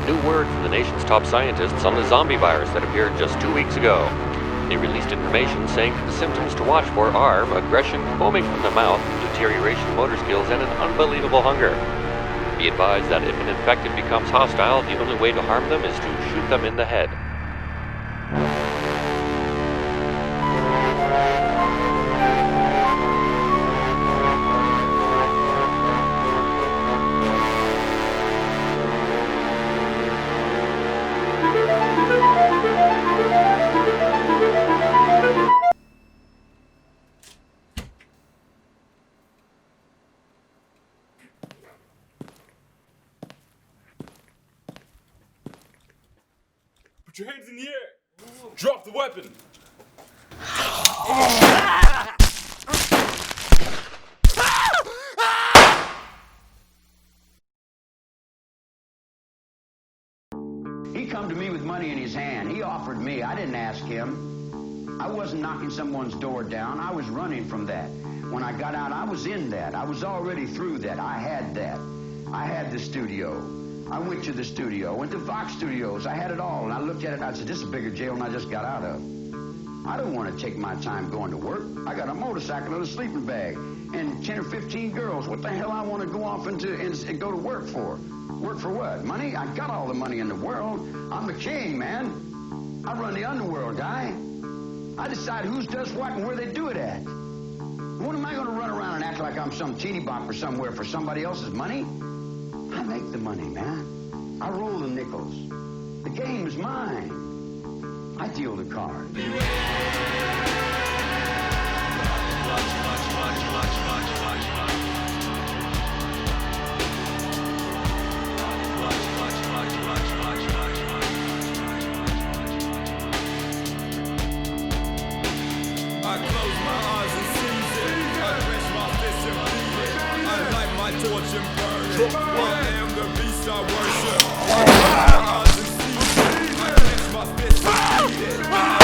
new word from the nation's top scientists on the zombie virus that appeared just 2 weeks ago. They released information saying that the symptoms to watch for are aggression, foaming from the mouth, deterioration of motor skills, and an unbelievable hunger. Be advised that if an infected becomes hostile, the only way to harm them is to shoot them in the head. Put your hands in the air! Drop the weapon! He come to me with money in his hand. He offered me. I didn't ask him. I wasn't knocking someone's door down. I was running from that. When I got out, I was in that. I was already through that. I had that. I had the studio. I went to the studio, went to Fox Studios. I had it all, and I looked at it, and I said, this is a bigger jail than I just got out of. I don't want to take my time going to work. I got a motorcycle and a sleeping bag and 10 or 15 girls. What the hell I want to go off and go to work for? Work for what? Money? I got all the money in the world. I'm the king, man. I run the underworld, guy. I decide who does what and where they do it at. What am I going to run around and act like I'm some teeny bopper somewhere for somebody else's money? I make the money, man. I roll the nickels. The game is mine. I deal the cards. I close my eyes and seize it. I press my fists and beat it. I light my torch and burn it. I am the beast I worship. I close my eyes and seize it. I press my fists and beat it.